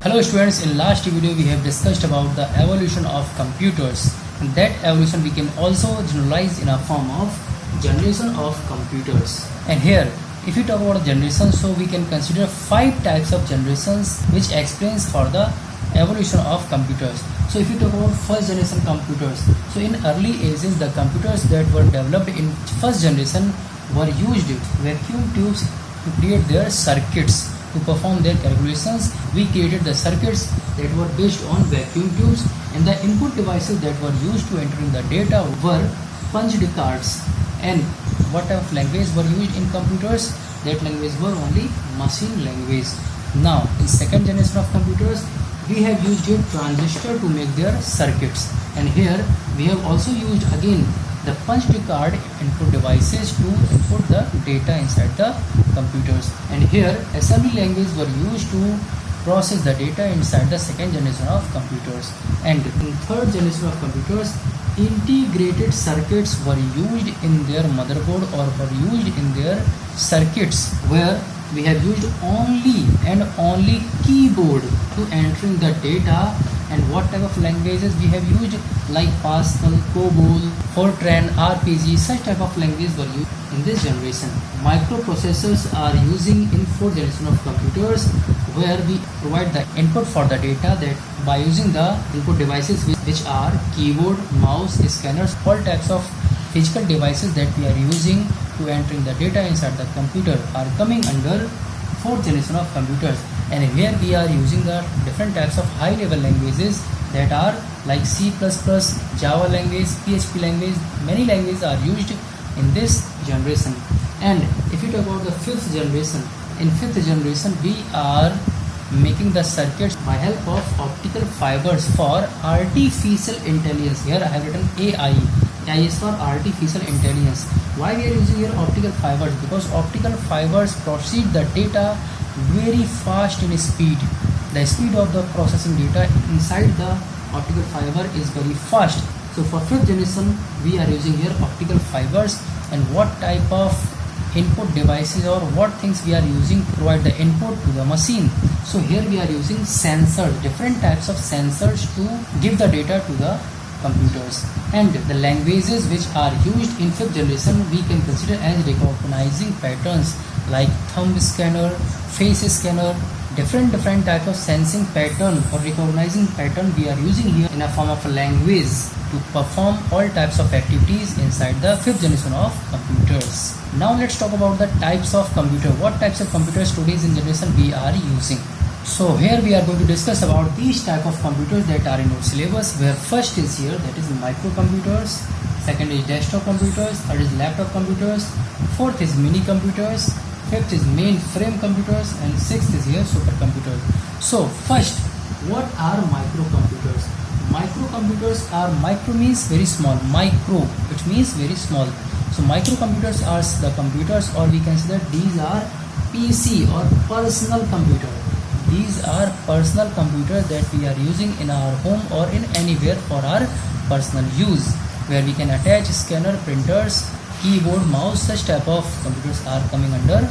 Hello students, in last video we have discussed about the evolution of computers, and that evolution we can also generalize in a form of generation of computers. And here if we talk about generation, so we can consider 5 types of generations which explains for the evolution of computers. So if you talk about first generation computers, so in early ages the computers that were developed in first generation were used vacuum tubes to create their circuits. To perform their calculations, we created the circuits that were based on vacuum tubes, and the input devices that were used to entering the data were punched cards. And what type of language were used in computers? That language were only machine language. Now in second generation of computers, we have used a transistor to make their circuits, and here we have also used again the punched card input devices to input the data inside the computers. And here assembly language were used to process the data inside the second generation of computers. And in third generation of computers, integrated circuits were used in their motherboard or were used in their circuits, where we have used only and only keyboard to entering the data. And what type of languages we have used, like Pascal, COBOL, Fortran, RPG, such type of languages were used in this generation. Microprocessors are using in fourth generation of computers, where we provide the input for the data that by using the input devices which are keyboard, mouse, scanners, all types of physical devices that we are using to entering the data inside the computer are coming under fourth generation of computers. And here we are using the different types of high level languages that are like C++, Java language, PHP language. Many languages are used in this generation. And if you talk about the fifth generation, in fifth generation we are making the circuits by help of optical fibers for artificial intelligence. Here I have written AI. AI is for artificial intelligence. Why we are using here optical fibers? Because optical fibers proceed the data very fast in speed. The speed of the processing data inside the optical fiber is very fast. So for fifth generation we are using here optical fibers. And what type of input devices or what things we are using to provide the input to the machine? So here we are using sensors, different types of sensors to give the data to the computers. And the languages which are used in fifth generation we can consider as recognizing patterns, like thumb scanner, face scanner, different type of sensing pattern or recognizing pattern we are using here in a form of a language to perform all types of activities inside the fifth generation of computers. Now let's talk about the types of computer. What types of computers today's in generation we are using? So here we are going to discuss about these type of computers that are in our syllabus, where first is here, that is microcomputers, second is desktop computers, third is laptop computers, fourth is mini computers, fifth is mainframe computers, and sixth is here supercomputers. So first, what are microcomputers? Microcomputers are, micro means very small, micro which means very small. So microcomputers are the computers, or we can say that these are PC or personal computer. These are personal computers that we are using in our home or in anywhere for our personal use, where we can attach scanner, printers, keyboard, mouse. Such type of computers are coming under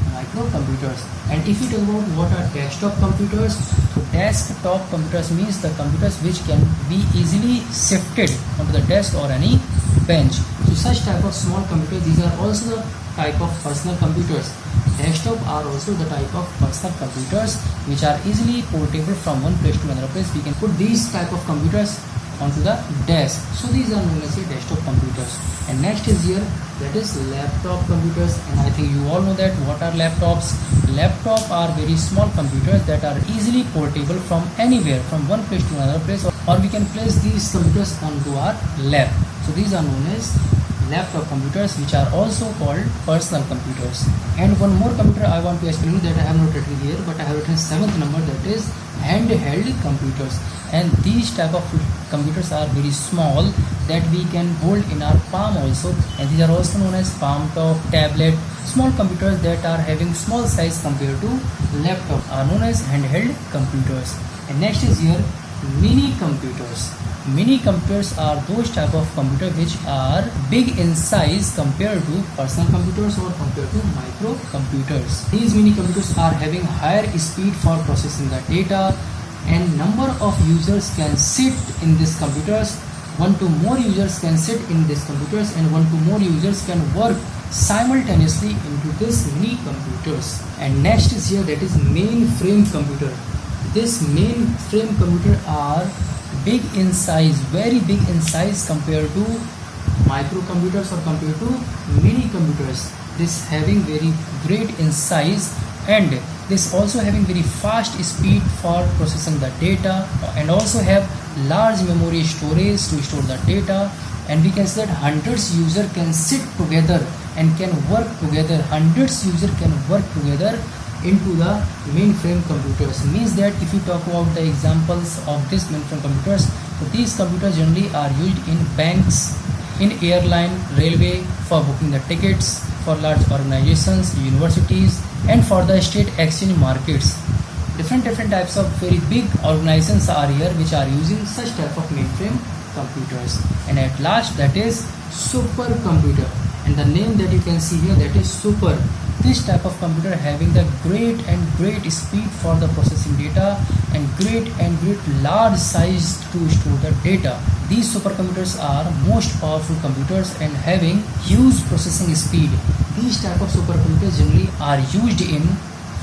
microcomputers. And if you talk about what are desktop computers, so desktop computers means the computers which can be easily shifted onto the desk or any bench. So such type of small computers, these are also the type of personal computers. Desktop are also the type of personal computers which are easily portable from one place to another place. We can put these type of computers onto the desk. So these are known as desktop computers. And next is here, that is laptop computers. And I think you all know that what are laptops. Laptop are very small computers that are easily portable from anywhere, from one place to another place, or we can place these computers onto our lap. So these are known as laptop computers, which are also called personal computers. And one more computer I want to explain that I have not written here, but I have written 7th number, that is handheld computers. And these type of computers are very small that we can hold in our palm also, and these are also known as palm top, tablet. Small computers that are having small size compared to laptop are known as handheld computers. And next is here mini computers. Mini computers are those type of computer which are big in size compared to personal computers or compared to microcomputers. These mini computers are having higher speed for processing the data, and number of users can sit in these computers. 1 to more users can sit in these computers, and 1 to more users can work simultaneously into this mini computers. And next is here, that is mainframe computer. This mainframe computer are big in size, very big in size compared to microcomputers or compared to mini computers. This having very great in size, and this also having very fast speed for processing the data, and also have large memory storage to store the data. And we can say that hundreds user can sit together and can work together. Hundreds user can work together into the mainframe computers. Means that if you talk about the examples of this mainframe computers, so these computers generally are used in banks, in airline, railway, for booking the tickets, for large organizations, universities, and for the state exchange markets. Different types of very big organizations are here which are using such type of mainframe computers. And at last, that is supercomputer, and the name that you can see here, that is super. This type of computer having the great speed for the processing data, and great large size to store the data. These supercomputers are most powerful computers and having huge processing speed. These type of supercomputers generally are used in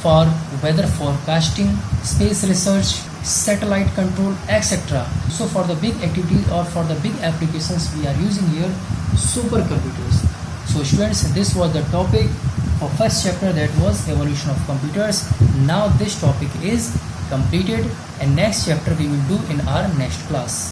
for weather forecasting, space research, satellite control, etc. So for the big activities or for the big applications, we are using here supercomputers. So students, this was the topic for first chapter, that was evolution of computers. Now this topic is completed, and next chapter we will do in our next class.